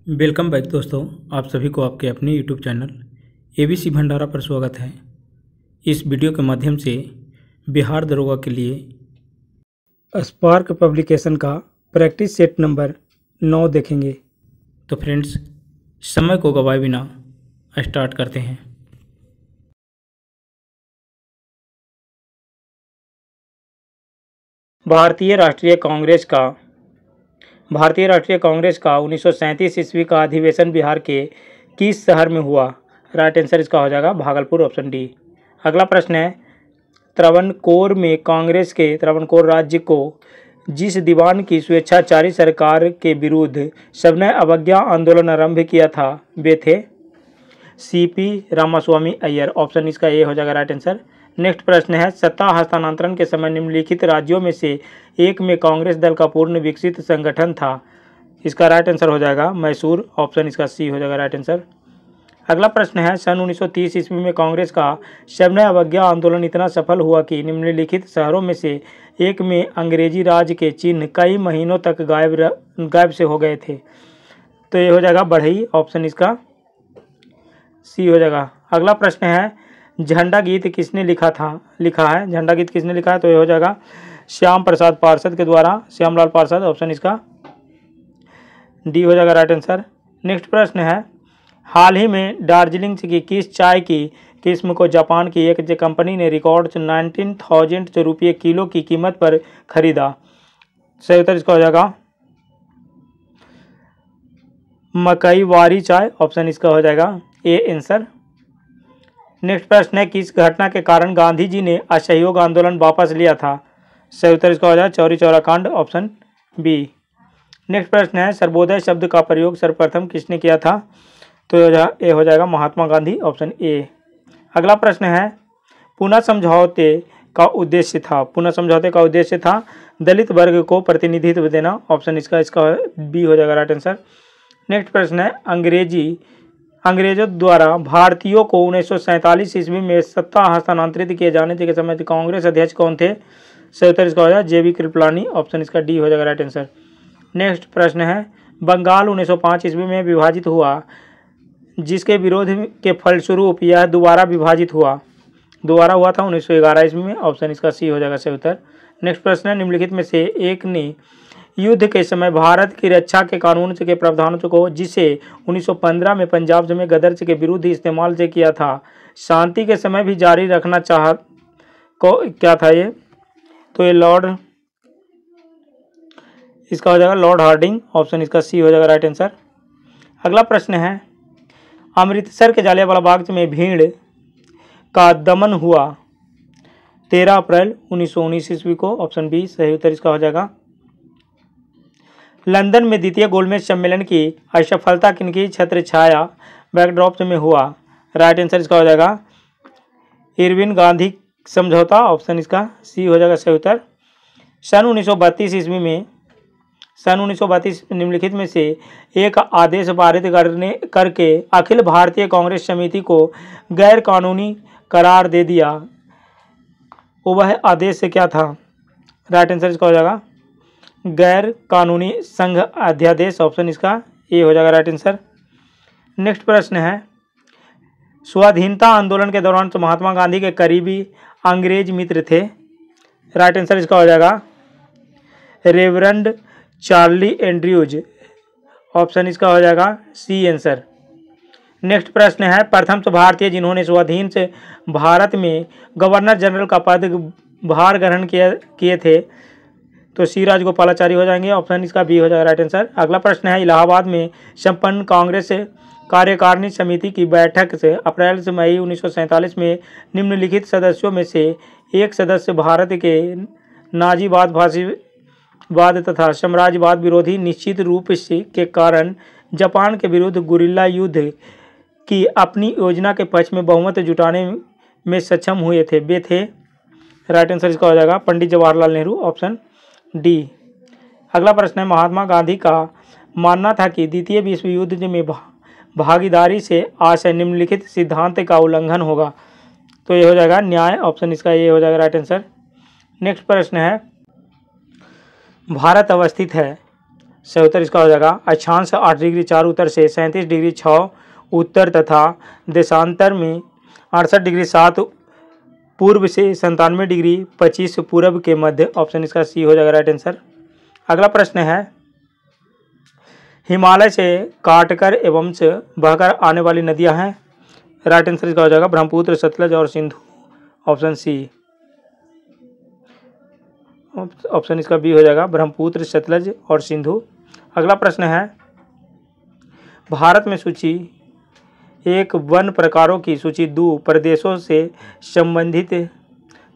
Welcome back दोस्तों, आप सभी को आपके अपने यूट्यूब चैनल एबीसी भंडारा पर स्वागत है। इस वीडियो के माध्यम से बिहार दरोगा के लिए स्पार्क पब्लिकेशन का प्रैक्टिस सेट नंबर 9 देखेंगे। तो फ्रेंड्स, समय को गवाए बिना स्टार्ट करते हैं। भारतीय राष्ट्रीय कांग्रेस का 1937 ईस्वी का अधिवेशन बिहार के किस शहर में हुआ? राइट आंसर इसका हो जाएगा भागलपुर, ऑप्शन डी। अगला प्रश्न है, त्रावणकोर राज्य को जिस दीवान की स्वेच्छाचारी सरकार के विरुद्ध सबने अवज्ञा आंदोलन आरंभ किया था वे थे? सीपी रामास्वामी अय्यर, ऑप्शन इसका ए हो जाएगा राइट आंसर। नेक्स्ट प्रश्न है, सत्ता हस्तांतरण के समय निम्नलिखित राज्यों में से एक में कांग्रेस दल का पूर्ण विकसित संगठन था? इसका राइट आंसर हो जाएगा मैसूर, ऑप्शन इसका सी हो जाएगा राइट आंसर। अगला प्रश्न है, सन 1930 ईस्वी में कांग्रेस का सविनय अवज्ञा आंदोलन इतना सफल हुआ कि निम्नलिखित शहरों में से एक में अंग्रेजी राज के चिन्ह कई महीनों तक गायब से हो गए थे? तो ये हो जाएगा बढ़ई, ऑप्शन इसका सी हो जाएगा। अगला प्रश्न है, झंडा गीत किसने लिखा है? झंडा गीत किसने लिखा है? तो ये हो जाएगा श्याम प्रसाद पार्षद के द्वारा, श्यामलाल पार्षद, ऑप्शन इसका डी हो जाएगा राइट आंसर। नेक्स्ट प्रश्न है, हाल ही में दार्जिलिंग की किस चाय की किस्म को जापान की एक कंपनी ने रिकॉर्ड 19,000 रुपये किलो की कीमत पर खरीदा? सही उत्तर इसका हो जाएगा मकई वारी चाय, ऑप्शन इसका हो जाएगा ए आंसर। नेक्स्ट प्रश्न है, किस घटना के कारण गांधी जी ने असहयोग आंदोलन वापस लिया था? सही उत्तर इसका हो जाएगा चौरी चौरा कांड, ऑप्शन बी। नेक्स्ट प्रश्न है, सर्वोदय शब्द का प्रयोग सर्वप्रथम किसने किया था? तो ये हो जाएगा महात्मा गांधी, ऑप्शन ए। अगला प्रश्न है, पुनः समझौते का उद्देश्य था दलित वर्ग को प्रतिनिधित्व देना, ऑप्शन इसका बी हो जाएगा राइट आंसर। नेक्स्ट प्रश्न है, अंग्रेजों द्वारा भारतीयों को 1947 ईस्वी में सत्ता हस्तांतरित किए जाने के समय कांग्रेस अध्यक्ष कौन थे? सही उत्तर इसका हो जाएगा जेबी कृपलानी, ऑप्शन इसका डी हो जाएगा राइट आंसर। नेक्स्ट प्रश्न है, बंगाल 1905 ईस्वी में विभाजित हुआ, जिसके विरोध के फलस्वरूप यह दोबारा हुआ था 1911 ईस्वी में, ऑप्शन इसका सी हो जाएगा सही उत्तर। नेक्स्ट प्रश्न है, निम्नलिखित में से एक ने युद्ध के समय भारत की रक्षा के कानून के प्रावधानों को जिसे 1915 में पंजाब में गदर के विरुद्ध इस्तेमाल से किया था, शांति के समय भी जारी रखना क्या था ये? तो ये इसका हो जाएगा लॉर्ड हार्डिंग, ऑप्शन इसका सी हो जाएगा राइट आंसर। अगला प्रश्न है, अमृतसर के जलियांवाला बाग में भीड़ का दमन हुआ 13 अप्रैल 1919 ईस्वी को, ऑप्शन बी सही उत्तर इसका हो जाएगा। लंदन में द्वितीय गोलमेज सम्मेलन की असफलता किनकी छत्र छाया बैकड्रॉप में हुआ? राइट आंसर इसका हो जाएगा इरविन गांधी समझौता, ऑप्शन इसका सी हो जाएगा सही उत्तर। सन 1932 निम्नलिखित में से एक आदेश पारित करके अखिल भारतीय कांग्रेस समिति को गैर कानूनी करार दे दिया, वह आदेश से क्या था? राइट आंसर इसका हो जाएगा गैर कानूनी संघ अध्यादेश, ऑप्शन इसका ए हो जाएगा राइट आंसर। नेक्स्ट प्रश्न है, स्वाधीनता आंदोलन के दौरान महात्मा गांधी के करीबी अंग्रेज मित्र थे? राइट आंसर इसका हो जाएगा रेवरेंड चार्ली एंड्रयूज, ऑप्शन इसका हो जाएगा सी आंसर। नेक्स्ट प्रश्न है, प्रथम भारतीय जिन्होंने स्वाधीन से भारत में गवर्नर जनरल का पद भार ग्रहण किए थे? तो सी राजगोपालाचारी हो जाएंगे, ऑप्शन इसका बी हो जाएगा राइट आंसर। अगला प्रश्न है, इलाहाबाद में संपन्न कांग्रेस कार्यकारिणी समिति की बैठक से अप्रैल से मई 1947 में निम्नलिखित सदस्यों में से एक सदस्य भारत के नाजीवाद, फासीवाद तथा साम्राज्यवाद विरोधी निश्चित रूप से के कारण जापान के विरुद्ध गुरिल्ला युद्ध की अपनी योजना के पक्ष में बहुमत जुटाने में सक्षम हुए थे? वे थे? राइट आंसर इसका हो जाएगा पंडित जवाहरलाल नेहरू, ऑप्शन डी। अगला प्रश्न है, महात्मा गांधी का मानना था कि द्वितीय विश्व युद्ध में भागीदारी से आशय निम्नलिखित सिद्धांत का उल्लंघन होगा? तो ये हो जाएगा न्याय, ऑप्शन इसका ये हो जाएगा राइट आंसर। नेक्स्ट प्रश्न है, भारत अवस्थित है सही उत्तर इसका हो जाएगा अक्षांश 8 डिग्री 4 उत्तर से 37 डिग्री 6 उत्तर तथा देशांतर में 68 डिग्री 7 पूर्व से 97 डिग्री 25 पूर्व के मध्य। ऑप्शन इसका सी हो जाएगा राइट आंसर। अगला प्रश्न है हिमालय से काटकर एवं से बहकर आने वाली नदियां हैं। राइट आंसर इसका हो जाएगा ब्रह्मपुत्र, सतलज और सिंधु। Option C. ऑप्शन इसका बी हो जाएगा ब्रह्मपुत्र, सतलज और सिंधु। अगला प्रश्न है भारत में सूची 1 वन प्रकारों की सूची 2 प्रदेशों से संबंधित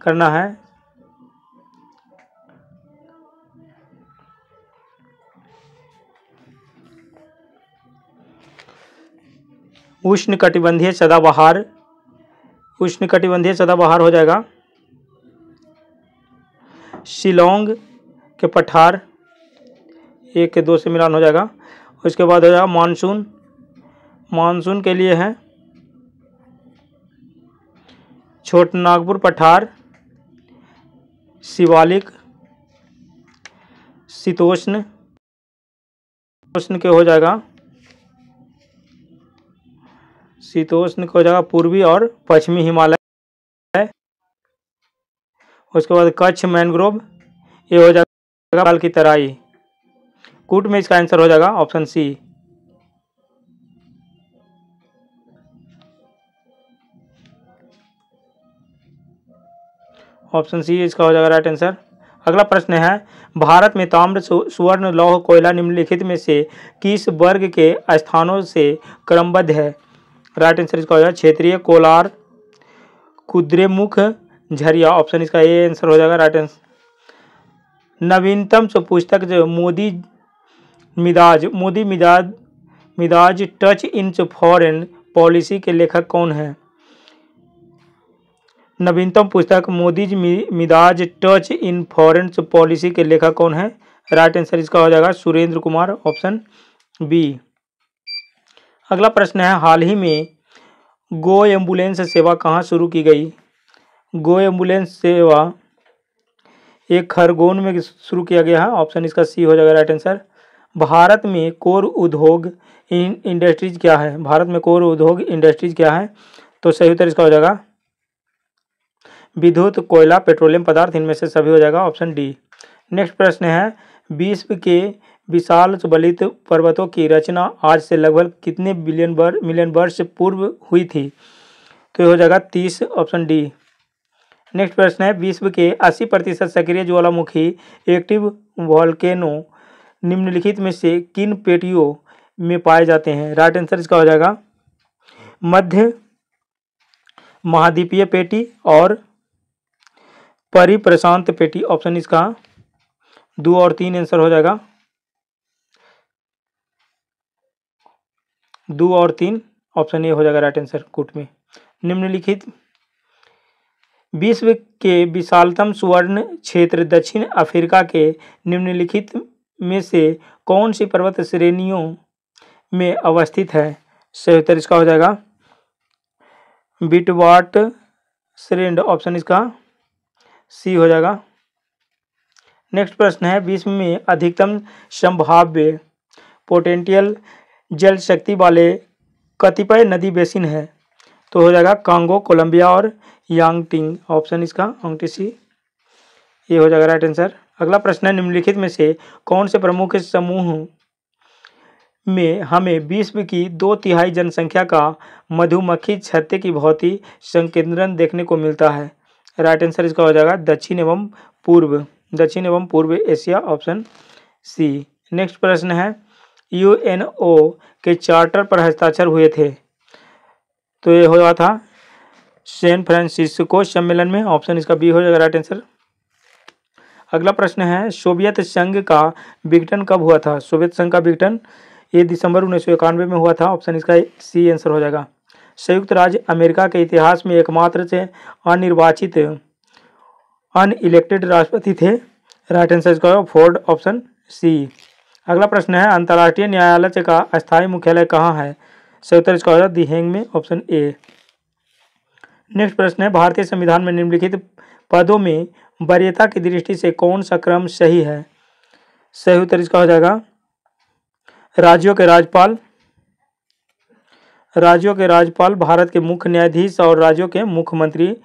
करना है। उष्णकटिबंधीय सदाबहार, उष्णकटिबंधीय सदाबहार हो जाएगा शिलोंग के पठार, 1 के 2 से मिलान हो जाएगा। उसके बाद हो जाएगा मानसून, मानसून के लिए है छोटनागपुर पठार, शिवालिक, शीतोष्ण, उष्ण के हो जाएगा शीतोष्ण का हो जाएगा पूर्वी और पश्चिमी हिमालय। उसके बाद कच्छ मैंग्रोव, ये हो जाएगा बंगाल की तराई। कूट में इसका आंसर हो जाएगा ऑप्शन सी। ऑप्शन सी इसका हो जाएगा राइट आंसर। अगला प्रश्न है भारत में ताम्र, स्वर्ण, लौह, कोयला निम्नलिखित में से किस वर्ग के स्थानों से क्रमबद्ध है। राइट आंसर इसका हो जाएगा क्षेत्रीय, कोलार, कुद्रेमुख, झरिया। ऑप्शन इसका ए आंसर हो जाएगा राइट आंसर। नवीनतम पुस्तक जो मोदी मिजाज टच इन फॉरेन पॉलिसी के लेखक कौन है। नवीनतम पुस्तक मोदी मिजाज टच इन फॉरेन पॉलिसी के लेखक कौन है। राइट आंसर इसका हो जाएगा सुरेंद्र कुमार। Option B. अगला प्रश्न है हाल ही में गो एम्बुलेंस सेवा कहाँ शुरू की गई। गो एम्बुलेंस सेवा एक खरगोन में शुरू किया गया है। ऑप्शन इसका सी हो जाएगा राइट आंसर। भारत में कोर उद्योग इंडस्ट्रीज क्या है। भारत में कोर उद्योग इंडस्ट्रीज क्या है, तो सही उत्तर इसका हो जाएगा विद्युत, कोयला, पेट्रोलियम पदार्थ, इनमें से सभी हो जाएगा ऑप्शन डी। नेक्स्ट प्रश्न है विश्व के विशाल बलित पर्वतों की रचना आज से लगभग कितने मिलियन वर्ष पूर्व हुई थी, तो ये हो जाएगा 30। Option D. नेक्स्ट प्रश्न है विश्व के 80% सक्रिय ज्वालामुखी एक्टिव वॉल्केनो निम्नलिखित में से किन पेटियों में पाए जाते हैं। राइट आंसर इसका हो जाएगा मध्य महाद्वीपीय पेटी और परिप्रशांत पेटी। ऑप्शन इसका 2 और 3 आंसर हो जाएगा 2 और 3। ऑप्शन ए हो जाएगा राइट आंसर कूट में। निम्नलिखित विश्व के विशालतम स्वर्ण क्षेत्र दक्षिण अफ्रीका के निम्नलिखित में से कौन सी पर्वत श्रेणियों में अवस्थित है। सही उत्तर इसका हो जाएगा बिटवाट श्रेणी। ऑप्शन इसका सी हो जाएगा। नेक्स्ट प्रश्न है विश्व में अधिकतम संभाव्य पोटेंशियल जल शक्ति वाले कतिपय नदी बेसिन है, तो हो जाएगा कांगो, कोलंबिया और यांगटिंग। ऑप्शन इसका ऑप्शन सी ये हो जाएगा राइट आंसर। अगला प्रश्न है निम्नलिखित में से कौन से प्रमुख समूह में हमें विश्व की 2/3 जनसंख्या का मधुमक्खी छत्ते की भौतिक संकेंद्रण देखने को मिलता है। राइट आंसर इसका हो जाएगा दक्षिण एवं पूर्व एशिया। Option C. नेक्स्ट प्रश्न है यूएनओ के चार्टर पर हस्ताक्षर हुए थे, तो ये हुआ था सैन फ्रांसिस्को सम्मेलन में। ऑप्शन इसका बी हो जाएगा राइट आंसर। अगला प्रश्न है सोवियत संघ का विघटन कब हुआ था। सोवियत संघ का विघटन ये दिसंबर 1991 में हुआ था। ऑप्शन इसका सी आंसर हो जाएगा। संयुक्त राज्य अमेरिका के इतिहास में एकमात्र से अनिर्वाचित अनइलेक्टेड राष्ट्रपति थे। राइट आंसर इसका फोर्ड। Option C. अगला प्रश्न है अंतर्राष्ट्रीय न्यायालय का अस्थायी मुख्यालय कहाँ है। सही उत्तर इसका हो जाएगा दी हेग में। Option A. नेक्स्ट प्रश्न है भारतीय संविधान में निम्नलिखित पदों में वरीयता की दृष्टि से कौन सा क्रम सही है। सही उत्तर इसका हो जाएगा राज्यों के राज्यपाल, भारत के मुख्य न्यायाधीश और राज्यों के मुख्यमंत्री,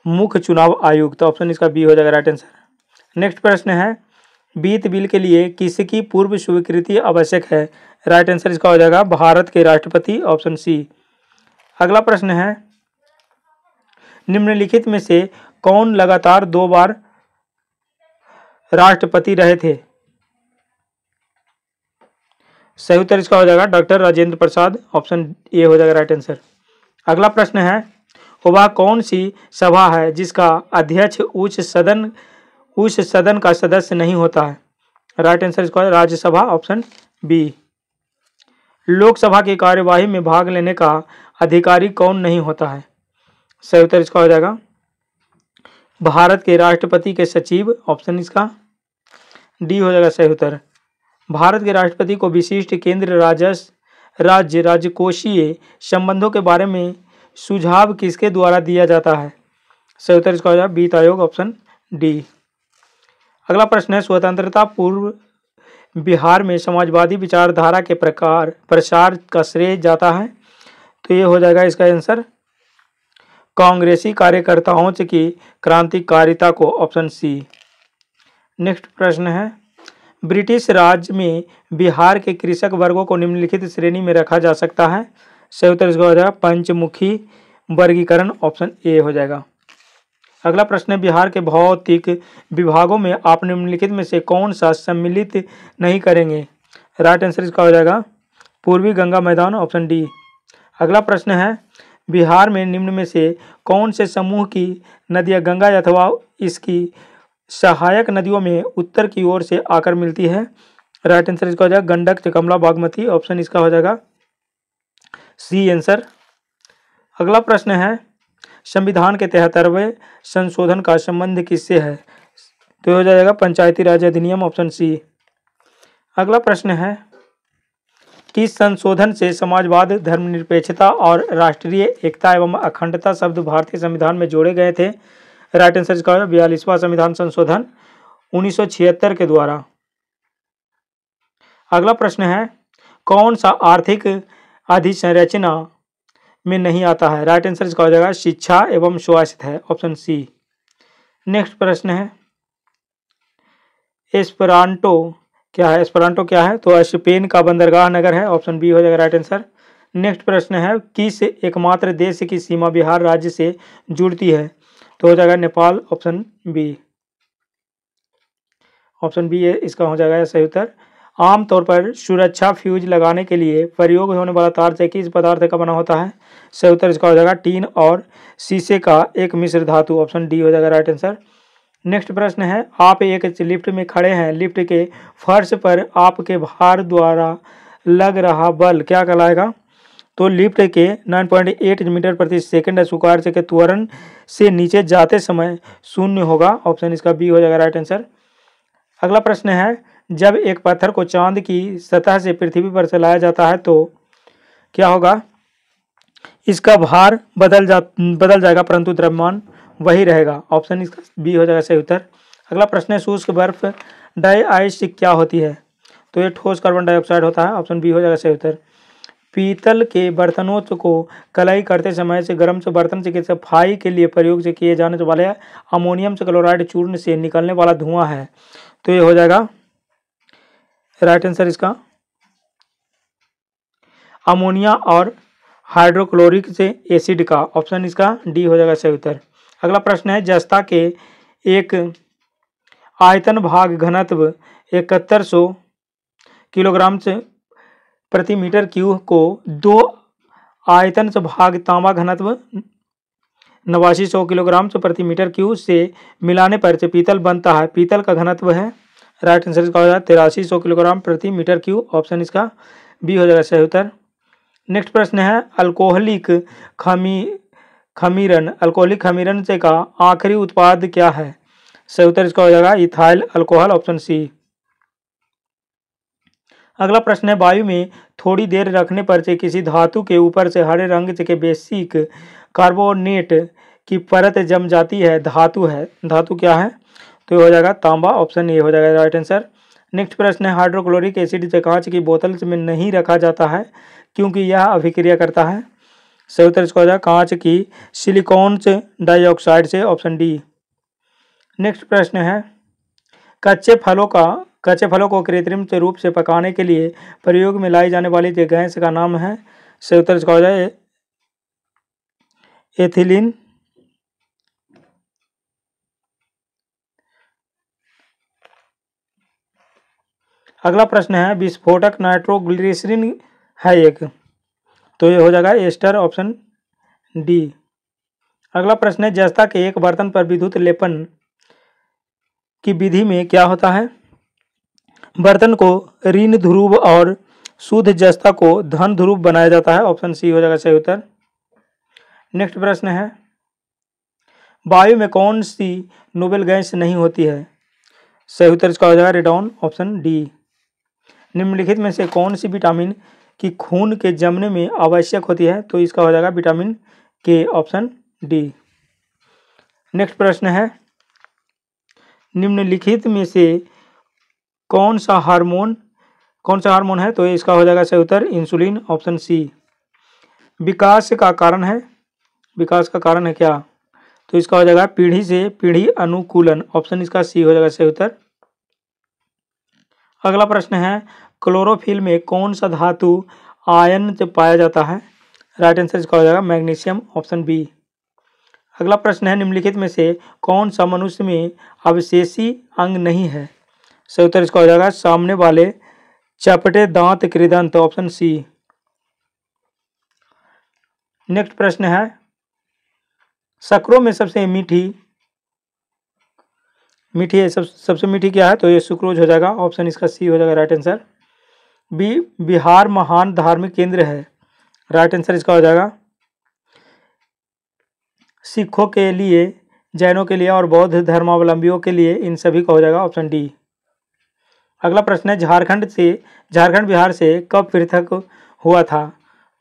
मुख्य चुनाव आयुक्त। ऑप्शन इसका बी हो जाएगा राइट आंसर। नेक्स्ट प्रश्न है, वित्त बिल के लिए किसकी पूर्व स्वीकृति आवश्यक है? राइट आंसर इसका हो जाएगा भारत के राष्ट्रपति। Option C. अगला प्रश्न है, निम्नलिखित में से कौन लगातार 2 बार राष्ट्रपति रहे थे? सही उत्तर इसका हो जाएगा doctor Rajendra Prasad. Option A हो जाएगा राइट आंसर। अगला प्रश्न है, वह कौन सी सभा है जिसका अध्यक्ष उच्च सदन का सदस्य नहीं होता है? राइट आंसर इसका राज्यसभा। Option B. लोकसभा की कार्यवाही में भाग लेने का अधिकारी कौन नहीं होता है? सही उत्तर इसका हो जाएगा भारत के राष्ट्रपति के सचिव। ऑप्शन इसका डी हो जाएगा सही उत्तर। भारत के राष्ट्रपति को विशिष्ट केंद्र राज्य राजकोषीय संबंधों के बारे में सुझाव किसके द्वारा दिया जाता है? सही उत्तर इसका हो जाएगा वित्त आयोग। Option D. अगला प्रश्न है, स्वतंत्रता पूर्व बिहार में समाजवादी विचारधारा के प्रसार का श्रेय जाता है? तो ये हो जाएगा इसका आंसर कांग्रेसी कार्यकर्ताओं की क्रांतिकारिता को। Option C. नेक्स्ट प्रश्न है, ब्रिटिश राज में बिहार के कृषक वर्गों को निम्नलिखित श्रेणी में रखा जा सकता है? सही उत्तर इसका हो जाएगा पंचमुखी वर्गीकरण। ऑप्शन ए हो जाएगा। अगला प्रश्न है, बिहार के भौतिक विभागों में आप निम्नलिखित में से कौन सा सम्मिलित नहीं करेंगे? राइट आंसर इसका हो जाएगा पूर्वी गंगा मैदान। Option D. अगला प्रश्न है, बिहार में निम्न में से कौन से समूह की नदियां गंगा अथवा इसकी सहायक नदियों में उत्तर की ओर से आकर मिलती है? राइट आंसर इसका हो जाएगा गंडक, कमला, बागमती। ऑप्शन इसका हो जाएगा सी आंसर। अगला प्रश्न है, संविधान के 73वें संशोधन का संबंध किससे है? तो हो जाएगा पंचायती राज अधिनियम। Option C. अगला प्रश्न है, किस संशोधन से समाजवाद, धर्मनिरपेक्षता और राष्ट्रीय एकता एवं अखंडता शब्द भारतीय संविधान में जोड़े गए थे? राइट आंसर इसका 42वां संविधान संशोधन 1976 के द्वारा। अगला प्रश्न है, कौन सा आर्थिक अधिसंरचना में नहीं आता है? राइट आंसर इसका हो जाएगा शिक्षा एवं स्वास्थ्य है। Option C. नेक्स्ट प्रश्न है, एस्पेरांटो क्या है? एस्पेरांटो क्या है? तो स्पेन का बंदरगाह नगर है। ऑप्शन बी हो जाएगा राइट आंसर। नेक्स्ट प्रश्न है, किस एकमात्र देश की सीमा बिहार राज्य से जुड़ती है? तो हो जाएगा Nepal. Option B. Option B है इसका हो जाएगा सही उत्तर। आमतौर पर सुरक्षा फ्यूज लगाने के लिए प्रयोग होने वाला तार से किस पदार्थ का बना होता है? सही उत्तर इसका हो जाएगा टीन और शीशे का एक मिश्र धातु। ऑप्शन डी हो जाएगा राइट आंसर। नेक्स्ट प्रश्न है, आप एक लिफ्ट में खड़े हैं, लिफ्ट के फर्श पर आपके भार द्वारा लग रहा बल क्या कहलाएगा? तो लिफ्ट के 9.8 मीटर प्रति सेकंड स्वीकार के त्वरण से नीचे जाते समय शून्य होगा। ऑप्शन इसका बी हो जाएगा राइट आंसर। अगला प्रश्न है, जब एक पत्थर को चांद की सतह से पृथ्वी पर चलाया जाता है तो क्या होगा? इसका भार बदल जाएगा परंतु द्रव्यमान वही रहेगा। ऑप्शन इसका बी हो जाएगा सही उत्तर। अगला प्रश्न है, शुष्क बर्फ डाई आइस क्या होती है? तो ये ठोस कार्बन डाइऑक्साइड होता है। ऑप्शन बी हो जाएगा सही उत्तर। पीतल के बर्तनों को कलाई करते समय से गर्म से बर्तन से सफाई के लिए प्रयोग से किए जाने वाले अमोनियम से क्लोराइड चूर्ण से निकलने वाला धुआं है। तो ये हो जाएगा राइट आंसर इसका अमोनिया और हाइड्रोक्लोरिक से एसिड का। ऑप्शन इसका डी हो जाएगा सही उत्तर। अगला प्रश्न है, जस्ता के एक आयतन भाग घनत्व 7100 किलोग्राम से प्रति मीटर क्यूब को 2 आयतन से भाग तांबा घनत्व 8900 किलोग्राम से प्रति मीटर क्यूब से मिलाने पर से पीतल बनता है। पीतल का घनत्व है राइट आंसर इसका हो जाएगा 8300 किलोग्राम प्रति मीटर क्यूब। ऑप्शन इसका बी हो जाएगा सही उत्तर। नेक्स्ट प्रश्न है, अल्कोहलिक खमीरन से का आखिरी उत्पाद क्या है? सही उत्तर इसका हो जाएगा इथाइल अल्कोहल। Option C. अगला प्रश्न है, वायु में थोड़ी देर रखने पर से किसी धातु के ऊपर से हरे रंग के बेसिक कार्बोनेट की परत जम जाती है। धातु क्या है? तो ये हो जाएगा तांबा। ऑप्शन ए हो जाएगा राइट आंसर। नेक्स्ट प्रश्न है हाइड्रोक्लोरिक एसिड कांच की बोतल में नहीं रखा जाता है क्योंकि यह अभिक्रिया करता है। सही उत्तर इसका हो जाएगा कांच की सिलिकॉन डाइऑक्साइड से, ऑप्शन डी। नेक्स्ट प्रश्न है कच्चे फलों को कृत्रिम रूप से पकाने के लिए प्रयोग में लाई जाने वाली गैस का नाम है। सही उत्तर इसका हो जाए एथिलीन। अगला प्रश्न है विस्फोटक नाइट्रोग्लिसरीन है एक, तो ये हो जाएगा एस्टर, ऑप्शन डी। अगला प्रश्न है जस्ता के एक बर्तन पर विद्युत लेपन की विधि में क्या होता है। बर्तन को ऋण ध्रुव और शुद्ध जस्ता को धन ध्रुव बनाया जाता है, ऑप्शन सी हो जाएगा सही उत्तर। नेक्स्ट प्रश्न है वायु में कौन सी नोबेल गैस नहीं होती है। सही उत्तर इसका हो जाएगा रेडॉन, ऑप्शन डी। निम्नलिखित में से कौन सी विटामिन की खून के जमने में आवश्यक होती है, तो इसका हो जाएगा विटामिन के, ऑप्शन डी। नेक्स्ट प्रश्न है निम्नलिखित में से कौन सा हार्मोन है, तो इसका हो जाएगा सही उत्तर इंसुलिन, ऑप्शन सी। विकास का कारण है क्या, तो इसका हो जाएगा पीढ़ी से पीढ़ी अनुकूलन, ऑप्शन इसका सी हो जाएगा सही उत्तर। अगला प्रश्न है क्लोरोफिल में कौन सा धातु आयन से पाया जाता है। राइट आंसर इसका हो जाएगा मैग्नीशियम, ऑप्शन बी। अगला प्रश्न है निम्नलिखित में से कौन सा मनुष्य में अवशेषी अंग नहीं है। सही उत्तर इसका हो जाएगा सामने वाले चपटे दांत कृदंत, ऑप्शन सी। नेक्स्ट प्रश्न है शक्करों में सबसे सबसे मीठी क्या है, तो ये सुक्रोज हो जाएगा, ऑप्शन इसका सी हो जाएगा राइट आंसर। बिहार महान धार्मिक केंद्र है। राइट आंसर इसका हो जाएगा सिखों के लिए, जैनों के लिए और बौद्ध धर्मावलंबियों के लिए इन सभी का हो जाएगा, ऑप्शन डी। अगला प्रश्न है झारखंड बिहार से कब पृथक हुआ था,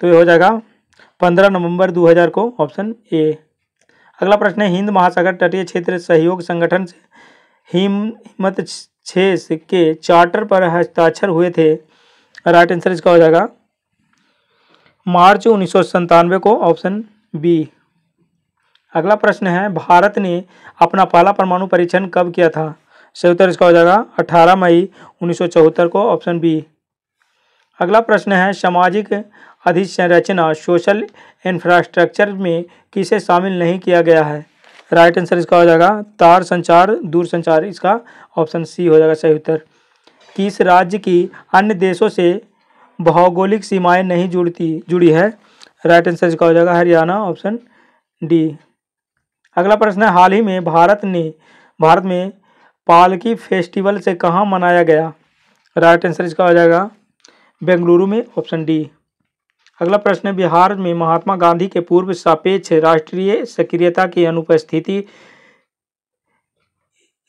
तो ये हो जाएगा 15 नवंबर 2000 को, ऑप्शन ए। अगला प्रश्न है हिंद महासागर तटीय क्षेत्र सहयोग संगठन से हिम्मत 6 के चार्टर पर हस्ताक्षर हुए थे। राइट आंसर इसका हो जाएगा मार्च 1997 को, ऑप्शन बी। अगला प्रश्न है भारत ने अपना पहला परमाणु परीक्षण कब किया था। सही उत्तर इसका हो जाएगा 18 मई 1974 को, ऑप्शन बी। अगला प्रश्न है सामाजिक अधिसंरचना सोशल इंफ्रास्ट्रक्चर में किसे शामिल नहीं किया गया है। राइट आंसर इसका हो जाएगा तार संचार दूरसंचार, इसका ऑप्शन सी हो जाएगा सही उत्तर। किस राज्य की अन्य देशों से भौगोलिक सीमाएं नहीं जुड़ी है। राइट आंसर इसका हो जाएगा हरियाणा, ऑप्शन डी। अगला प्रश्न है हाल ही में भारत में पालकी फेस्टिवल से कहाँ मनाया गया। राइट आंसर इसका हो जाएगा बेंगलुरु में, ऑप्शन डी। अगला प्रश्न है बिहार में महात्मा गांधी के पूर्व सापेक्ष राष्ट्रीय सक्रियता की अनुपस्थिति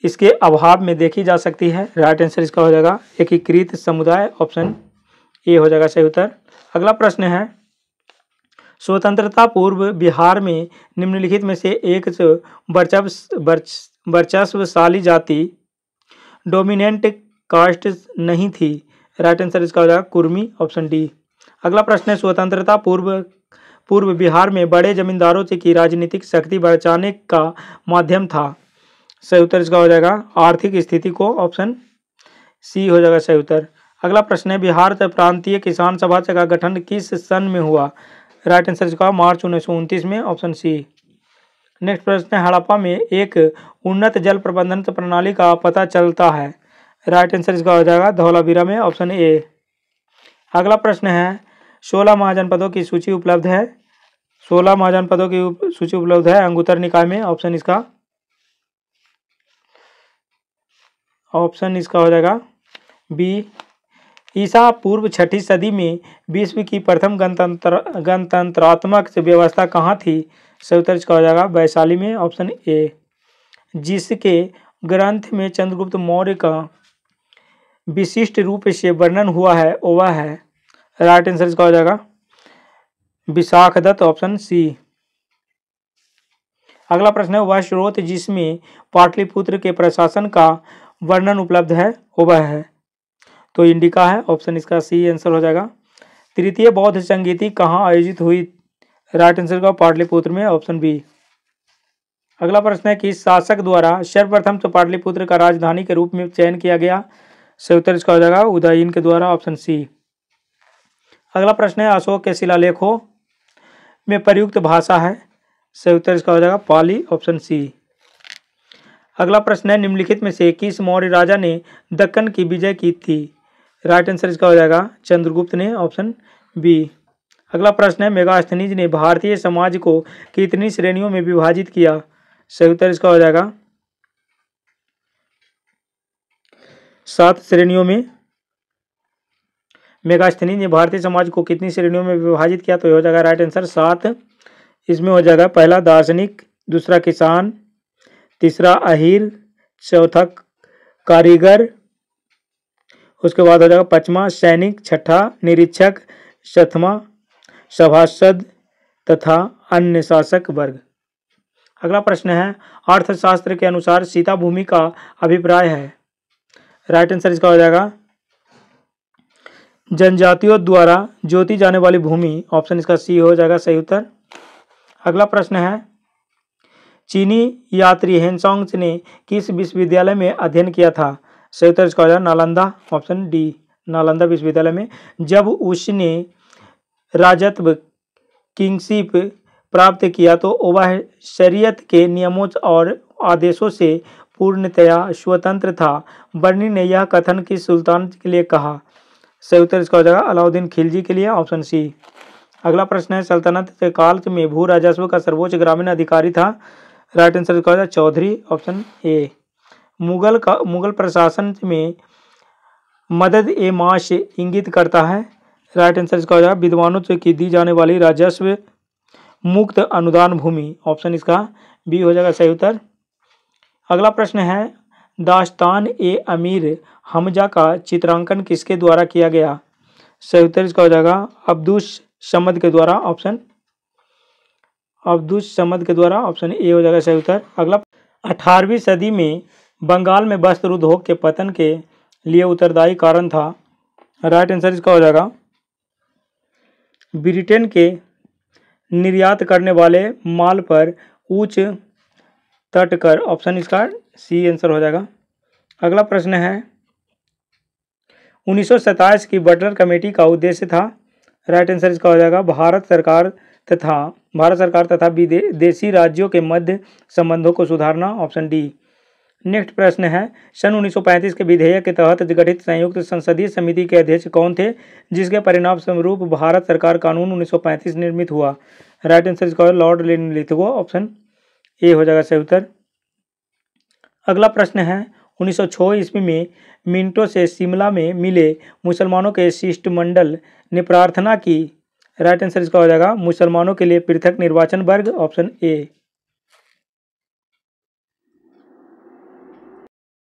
इसके अभाव में देखी जा सकती है। राइट आंसर इसका हो जाएगा एकीकृत समुदाय, ऑप्शन ए हो जाएगा सही उत्तर। अगला प्रश्न है स्वतंत्रता पूर्व बिहार में निम्नलिखित में से एक वर्चस्वशाली जाति डोमिनेंट कास्ट नहीं थी। राइट आंसर इसका हो जाएगा कुर्मी, ऑप्शन डी। अगला प्रश्न है स्वतंत्रता पूर्व बिहार में बड़े जमींदारों से की राजनीतिक शक्ति बढ़ाने का माध्यम था। सही उत्तर इसका हो जाएगा आर्थिक स्थिति को, ऑप्शन सी हो जाएगा सही उत्तर। अगला प्रश्न है बिहार प्रांतीय किसान सभा का गठन किस सन में हुआ। राइट आंसर इसका मार्च 1929 में, ऑप्शन सी। नेक्स्ट प्रश्न है हड़प्पा में एक उन्नत जल प्रबंधन प्रणाली का पता चलता है। राइट आंसर इसका हो जाएगा धौलावीरा में, ऑप्शन ए। अगला प्रश्न है 16 महाजनपदों की सूची उपलब्ध है। 16 महाजनपदों की सूची उपलब्ध है अंगुत्तर निकाय में, ऑप्शन इसका हो जाएगा बी। ईसा पूर्व 6ठी सदी में विश्व की प्रथम गणतंत्रात्मक व्यवस्था कहाँ थी। सही उत्तर इसका हो जाएगा वैशाली में, ऑप्शन ए। जिसके ग्रंथ में चंद्रगुप्त मौर्य का विशिष्ट रूप से वर्णन हुआ है वह है। राइट आंसर इसका हो जाएगा विशाखदत्त, ऑप्शन सी। अगला प्रश्न है वह स्रोत जिसमें पाटलिपुत्र के प्रशासन का वर्णन उपलब्ध है वह है। तो इंडिका है, ऑप्शन इसका सी आंसर हो जाएगा। तृतीय बौद्ध संगीति कहाँ आयोजित हुई? राइट आंसर का पाटलिपुत्र में, ऑप्शन बी। अगला प्रश्न है कि शासक द्वारा सर्वप्रथम तो पाटलिपुत्र का राजधानी के रूप में चयन किया गया? सही उत्तर इसका हो जाएगा उदयन के द्वारा, ऑप्शन सी। अगला प्रश्न है अशोक के शिलालेखों में प्रयुक्त भाषा है? सही उत्तर इसका हो जाएगा पाली, ऑप्शन सी। अगला प्रश्न है निम्नलिखित में से किस मौर्य राजा ने दक्कन की विजय की थी? राइट आंसर इसका हो जाएगा चंद्रगुप्त ने, ऑप्शन बी। अगला प्रश्न है मेगास्थनीज ने भारतीय समाज को कितनी श्रेणियों में विभाजित किया? सही उत्तर इसका हो जाएगा 7 श्रेणियों में। मेगास्थनीज ने भारतीय समाज को कितनी श्रेणियों में विभाजित किया? तो हो जाएगा राइट आंसर 7। इसमें हो जाएगा पहला दार्शनिक, दूसरा किसान, तीसरा अहीर, चौथा कारीगर, उसके बाद हो जाएगा पांचवा सैनिक, छठा निरीक्षक, सातवां सभासद तथा अन्य शासक वर्ग। अगला प्रश्न है अर्थशास्त्र के अनुसार सीता भूमि का अभिप्राय है? राइट आंसर इसका हो जाएगा जनजातियों द्वारा जोती जाने वाली भूमि, ऑप्शन इसका सी हो जाएगा सही उत्तर। अगला प्रश्न है चीनी यात्री हेनसोंग ने किस विश्वविद्यालय में अध्ययन किया था? सही उत्तर इसका हो जाएगा नालंदा, ऑप्शन डी, नालंदा विश्वविद्यालय में। जब उसने राजत्व किंगशिप प्राप्त किया तो वह शरीयत के नियमों और आदेशों से पूर्णतया स्वतंत्र था। बर्नी ने यह कथन किस सुल्तान के लिए कहा? सही उत्तर इसका हो जाएगा अलाउद्दीन खिलजी के लिए, ऑप्शन सी। अगला प्रश्न है सल्तनत के काल में भू राजस्व का सर्वोच्च ग्रामीण अधिकारी था? राइट आंसर इसका हो जाएगा चौधरी, ऑप्शन ए। मुगल प्रशासन में मदद ए माश इंगित करता है? राइट आंसर इसका हो जाएगा विद्वानों से की दी जाने वाली राजस्व मुक्त अनुदान भूमि, ऑप्शन इसका बी हो जाएगा सही उत्तर। अगला प्रश्न है दास्तान ए अमीर हमजा का चित्रांकन किसके द्वारा किया गया? सही उत्तर इसका हो जाएगा अब्दुस समद के द्वारा, ऑप्शन अब्दुस समद के द्वारा, ऑप्शन ए हो जाएगा सही उत्तर। अगला 18वीं सदी में बंगाल में वस्त्र उद्योग के पतन के लिए उत्तरदायी कारण था? राइट आंसर इसका हो जाएगा ब्रिटेन के निर्यात करने वाले माल पर उच्च तट कर, ऑप्शन इसका सी आंसर हो जाएगा। अगला प्रश्न है 1927 की बटलर कमेटी का उद्देश्य था? राइट आंसर इसका हो जाएगा भारत सरकार तथा विदेशी राज्यों के मध्य संबंधों को सुधारना, ऑप्शन डी। नेक्स्ट प्रश्न है सन 1935 के विधेयक के तहत गठित संयुक्त संसदीय समिति के अध्यक्ष कौन थे, जिसके परिणाम स्वरूप भारत सरकार कानून 1935 निर्मित हुआ? राइट आंसर इसका लॉर्ड लिथगो, ऑप्शन ए हो जाएगा सही उत्तर। अगला प्रश्न है 1906 ईस्वी में मिंटो से शिमला में मिले मुसलमानों के शिष्टमंडल ने प्रार्थना की? राइट आंसर इसका हो जाएगा मुसलमानों के लिए पृथक निर्वाचन वर्ग, ऑप्शन ए।